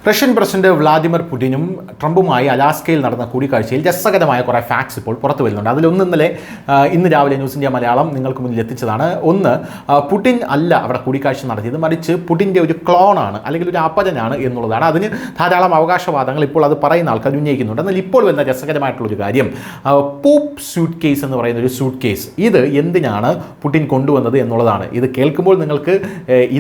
Russian president Vladimir പുടിനും ട്രംപുമായി അലാസ്കയിൽ നടന്ന കൂടിക്കാഴ്ചയിൽ രസകരമായ കുറേ ഫാക്ട്സ് ഇപ്പോൾ പുറത്തു വരുന്നുണ്ട്. അതിലൊന്ന് ഇന്ന് രാവിലെ ന്യൂസ് ഇന്ത്യ മലയാളം നിങ്ങൾക്ക് മുന്നിൽ എത്തിച്ചതാണ്. ഒന്ന്, പുടിൻ അല്ല അവിടെ കൂടിക്കാഴ്ച നടത്തിയത്, മറിച്ച് പുടിൻ്റെ ഒരു ക്ലോണാണ് അല്ലെങ്കിൽ ഒരു അപരനാണ് എന്നുള്ളതാണ്. അതിന് ധാരാളം അവകാശവാദങ്ങൾ ഇപ്പോൾ അത് പറയുന്ന ആൾക്കാർ ഉന്നയിക്കുന്നുണ്ട്. എന്നാൽ ഇപ്പോൾ വരുന്ന രസകരമായിട്ടുള്ളൊരു കാര്യം, പൂപ്പ് സ്യൂട്ട് കേസ് എന്ന് പറയുന്ന ഒരു സ്യൂട്ട് കേസ്, ഇത് എന്തിനാണ് പുടിൻ കൊണ്ടുവന്നത് എന്നുള്ളതാണ്. ഇത് കേൾക്കുമ്പോൾ നിങ്ങൾക്ക്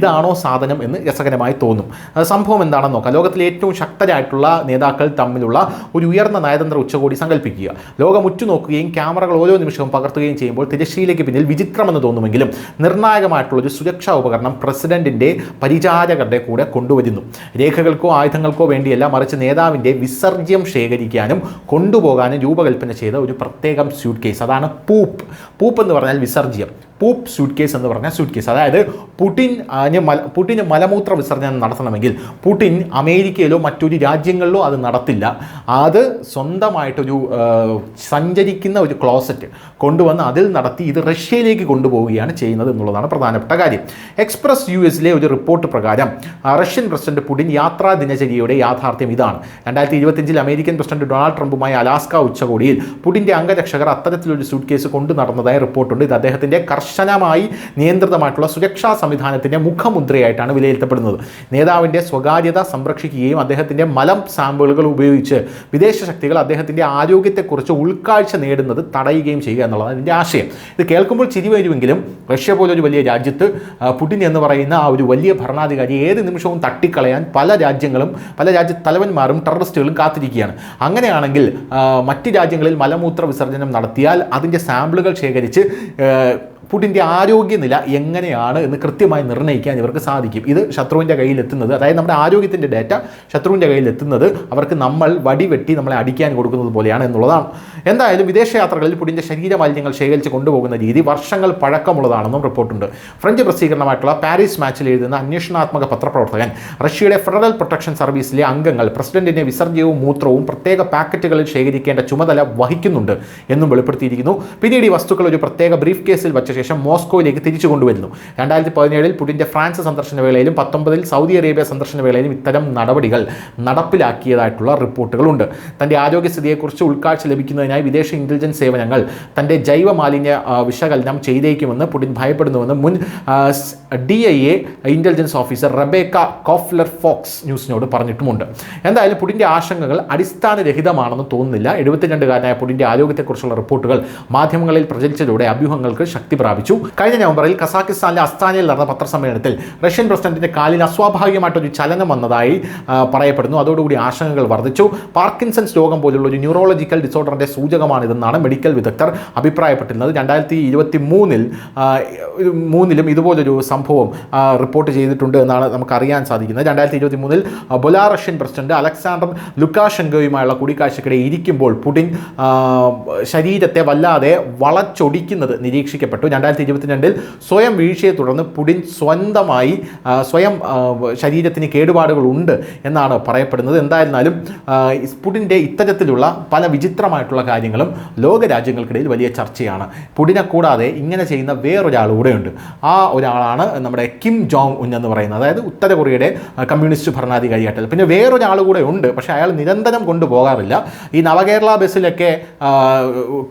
ഇതാണോ സാധനം എന്ന് രസകരമായി തോന്നും. സംഭവം എന്താണെന്ന് നോക്കാം. ലോകത്തിലെ ഏറ്റവും ശക്തരായിട്ടുള്ള നേതാക്കൾ തമ്മിലുള്ള ഒരു ഉയർന്ന നയതന്ത്ര ഉച്ചകോടി സങ്കല്പിക്കുക. ലോകം ഉറ്റുനോക്കുകയും ക്യാമറകൾ ഓരോ നിമിഷവും പകർത്തുകയും ചെയ്യുമ്പോൾ തിരശ്ശീലയ്ക്ക് പിന്നിൽ വിചിത്രമെന്ന് തോന്നുമെങ്കിലും നിർണായകമായിട്ടുള്ളൊരു സുരക്ഷാ ഉപകരണം പ്രസിഡന്റിൻ്റെ പരിചാരകരുടെ കൂടെ കൊണ്ടുവരുന്നു. രേഖകൾക്കോ ആയുധങ്ങൾക്കോ വേണ്ടിയല്ല, മറിച്ച് നേതാവിൻ്റെ വിസർജ്യം ശേഖരിക്കാനും കൊണ്ടുപോകാനും രൂപകൽപ്പന ചെയ്ത ഒരു പ്രത്യേകം സ്യൂട്ട് കേസ്. അതാണ് പൂപ്പ് എന്ന് പറഞ്ഞാൽ വിസർജ്യം. പൂപ്പ് സ്യൂട്ട് കേസ് എന്ന് പറഞ്ഞാൽ സ്യൂട്ട് കേസ്. അതായത് പുടിന് മലമൂത്ര വിസർജനം നടത്തണമെങ്കിൽ പുടിൻ അമേരിക്കയിലോ മറ്റൊരു രാജ്യങ്ങളിലോ അത് നടത്തില്ല. അത് സ്വന്തമായിട്ടൊരു സഞ്ചരിക്കുന്ന ഒരു ക്ലോസറ്റ് കൊണ്ടുവന്ന് അതിൽ നടത്തി ഇത് റഷ്യയിലേക്ക് കൊണ്ടുപോവുകയാണ് ചെയ്യുന്നത് എന്നുള്ളതാണ് പ്രധാനപ്പെട്ട കാര്യം. എക്സ്പ്രസ് യുഎസിലെ ഒരു റിപ്പോർട്ട് പ്രകാരം റഷ്യൻ പ്രസിഡന്റ് പുടിൻ യാത്രാ ദിനചര്യയുടെ യാഥാർത്ഥ്യം ഇതാണ്. 2025 അമേരിക്കൻ പ്രസിഡന്റ് ഡൊണാൾഡ് ട്രംപുമായി അലാസ്ക ഉച്ചകോടിയിൽ പുടിൻ്റെ അംഗരക്ഷകർ അത്തരത്തിലൊരു സൂട്ട് കേസ് കൊണ്ടു നടന്നതായി റിപ്പോർട്ടുണ്ട്. ഇത് അദ്ദേഹത്തിൻ്റെ കർശനമായി നിയന്ത്രിതമായിട്ടുള്ള സുരക്ഷാ സംവിധാനത്തിൻ്റെ മുഖമുദ്രയായിട്ടാണ് വിലയിരുത്തപ്പെടുന്നത്. നേതാവിൻ്റെ സ്വകാര്യത സംരക്ഷിക്കുകയും അദ്ദേഹത്തിൻ്റെ മലം സാമ്പിളുകൾ ഉപയോഗിച്ച് വിദേശ ശക്തികൾ അദ്ദേഹത്തിൻ്റെ ആരോഗ്യത്തെക്കുറിച്ച് ഉൾക്കാഴ്ച നേടുന്നത് തടയുകയും ചെയ്യുക എന്നുള്ളതാണ് അതിൻ്റെ ആശയം. ഇത് കേൾക്കുമ്പോൾ ചിരി വരുമെങ്കിലും റഷ്യ പോലൊരു വലിയ രാജ്യത്ത് പുടിൻ എന്ന് പറയുന്ന ആ ഒരു വലിയ ഭരണാധികാരി ഏത് നിമിഷവും തട്ടിക്കളയാൻ പല രാജ്യ തലവന്മാരും ടെററിസ്റ്റുകളും കാത്തിരിക്കുകയാണ്. അങ്ങനെയാണെങ്കിൽ മറ്റ് രാജ്യങ്ങളിൽ മലമൂത്ര വിസർജനം നടത്തിയാൽ അതിൻ്റെ സാമ്പിളുകൾ ശേഖരിച്ച് പുടിൻ്റെ ആരോഗ്യനില എങ്ങനെയാണ് എന്ന് കൃത്യമായി നിർണ്ണയിക്കാൻ ഇവർക്ക് സാധിക്കും. ഇത് ശത്രുവിൻ്റെ കയ്യിലെത്തുന്നത്, അതായത് നമ്മുടെ ആരോഗ്യത്തിൻ്റെ ഡാറ്റ ശത്രുവിൻ്റെ കയ്യിലെത്തുന്നത് അവർക്ക് നമ്മൾ വടിവെട്ടി നമ്മളെ അടിക്കാൻ കൊടുക്കുന്നത് പോലെയാണ് എന്നുള്ളതാണ്. എന്തായാലും വിദേശയാത്രകളിൽ പുടിൻ്റെ ശരീരമാലിന്യങ്ങൾ ശേഖരിച്ച് കൊണ്ടുപോകുന്ന രീതി വർഷങ്ങൾ പഴക്കമുള്ളതാണെന്നും റിപ്പോർട്ടുണ്ട്. ഫ്രഞ്ച് പ്രസിദ്ധീകരണമായിട്ടുള്ള പാരീസ് മാച്ചിൽ എഴുതുന്ന അന്വേഷണാത്മക പത്രപ്രവർത്തകൻ റഷ്യയുടെ ഫെഡറൽ പ്രൊട്ടക്ഷൻ സർവീസിലെ അംഗങ്ങൾ പ്രസിഡന്റിന്റെ വിസർജ്യവും മൂത്രവും പ്രത്യേക പാക്കറ്റുകളിൽ ശേഖരിക്കേണ്ട ചുമതല വഹിക്കുന്നുണ്ട് എന്നും വെളിപ്പെടുത്തിയിരിക്കുന്നു. പിന്നീട് ഈ വസ്തുക്കൾ ഒരു പ്രത്യേക ബ്രീഫ് കേസിൽ വച്ച ശേഷം മോസ്കോയിലേക്ക് തിരിച്ചു കൊണ്ടുവരുന്നു. 2017 പുടിൻ്റെ ഫ്രാൻസ് സന്ദർശന വേളയിലും 2019 സൗദി അറേബ്യ സന്ദർശന വേളയിലും ഇത്തരം നടപടികൾ നടപ്പിലാക്കിയതായിട്ടുള്ള റിപ്പോർട്ടുകളുണ്ട്. തൻ്റെ ആരോഗ്യസ്ഥിതിയെക്കുറിച്ച് ഉൾക്കാഴ്ച ലഭിക്കുന്നതിനായി വിദേശ ഇൻ്റലിജൻസ് സേവനങ്ങൾ തൻ്റെ ജൈവ മാലിന്യ വിശകലനം ചെയ്തേക്കുമെന്ന് പുടിൻ ഭയപ്പെടുന്നുവെന്ന് മുൻ DIA intelligence officer Rebecca Koffler Fox ന്യൂസിനോട് പറഞ്ഞിട്ടുമുണ്ട്. എന്തായാലും പുടിൻ്റെ ആശങ്കകൾ അടിസ്ഥാനരഹിതമാണെന്ന് തോന്നുന്നില്ല. 72കാരനായ പുടിൻ്റെ ആരോഗ്യത്തെക്കുറിച്ചുള്ള റിപ്പോർട്ടുകൾ മാധ്യമങ്ങളിൽ പ്രചരിച്ചതോടെ അഭ്യൂഹങ്ങൾക്ക് ശക്തി പ്രാപിച്ചു. കഴിഞ്ഞ നവംബറിൽ കസാഖിസ്ഥാനിലെ അസ്താനയിൽ നടന്ന പത്രസമ്മേളനത്തിൽ റഷ്യൻ പ്രസിഡന്റിന്റെ കാലിൽ അസ്വാഭാവികമായിട്ടൊരു ചലനം വന്നതായി പറയപ്പെടുന്നു. അതോടുകൂടി ആശങ്കകൾ വർദ്ധിച്ചു. പാർക്കിൻസൺസ് രോഗം പോലുള്ള ഒരു ന്യൂറോളജിക്കൽ ഡിസോർഡറിന്റെ സൂചകമാണിതെന്നാണ് മെഡിക്കൽ വിദഗ്ധർ അഭിപ്രായപ്പെട്ടിരുന്നത്. 2023 ഇതുപോലൊരു സംഭവം റിപ്പോർട്ട് ചെയ്തിട്ടുണ്ട് എന്നാണ് നമുക്കറിയാൻ സാധിക്കുന്നത്. 2023 ബെലാറഷ്യൻ പ്രസിഡന്റ് അലക്സാണ്ടർ ലുക്കാഷെങ്കോയുമായുള്ള കൂടിക്കാഴ്ചക്കിടെ ഇരിക്കുമ്പോൾ പുടിൻ ശരീരത്തെ വല്ലാതെ വളച്ചൊടിക്കുന്നത് നിരീക്ഷിക്കപ്പെട്ടു. 2022 സ്വയം വീഴ്ചയെ തുടർന്ന് പുടിൻ സ്വയം ശരീരത്തിന് കേടുപാടുകളുണ്ട് എന്നാണ് പറയപ്പെടുന്നത്. എന്തായിരുന്നാലും പുടിൻ്റെ ഇത്തരത്തിലുള്ള പല വിചിത്രമായിട്ടുള്ള കാര്യങ്ങളും ലോകരാജ്യങ്ങൾക്കിടയിൽ വലിയ ചർച്ചയാണ്. പുടിനെ കൂടാതെ ഇങ്ങനെ ചെയ്യുന്ന വേറൊരാൾ കൂടെയുണ്ട്. ആ ഒരാളാണ് നമ്മുടെ കിം ജോങ് ഉൻ എന്ന് പറയുന്നത്, അതായത് ഉത്തര കൊറിയയുടെ കമ്മ്യൂണിസ്റ്റ് ഭരണാധികാരിയായിട്ട്. പിന്നെ വേറൊരാൾ കൂടെ ഉണ്ട്, പക്ഷേ അയാൾ നിരന്തരം കൊണ്ടുപോകാറില്ല. ഈ നവകേരള ബസ്സിലൊക്കെ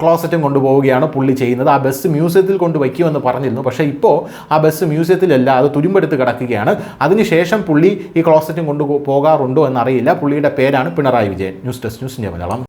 ക്ലോസറ്റും കൊണ്ടുപോവുകയാണ് പുള്ളി ചെയ്യുന്നത്. ആ ബസ് മ്യൂസിയത്തിൽ കൊണ്ടുവയ്ക്കുമെന്ന് പറഞ്ഞിരുന്നു. പക്ഷേ ഇപ്പോൾ ആ ബസ് മ്യൂസിയത്തിലല്ല, അത് തുരുമ്പെടുത്ത് കിടക്കുകയാണ്. അതിനുശേഷം പുള്ളി ഈ ക്ലോസറ്റും കൊണ്ടുപോകാറുണ്ടോ എന്നറിയില്ല. പുള്ളിയുടെ പേരാണ് Pinarayi Vijayan. News desk news India Malayalam.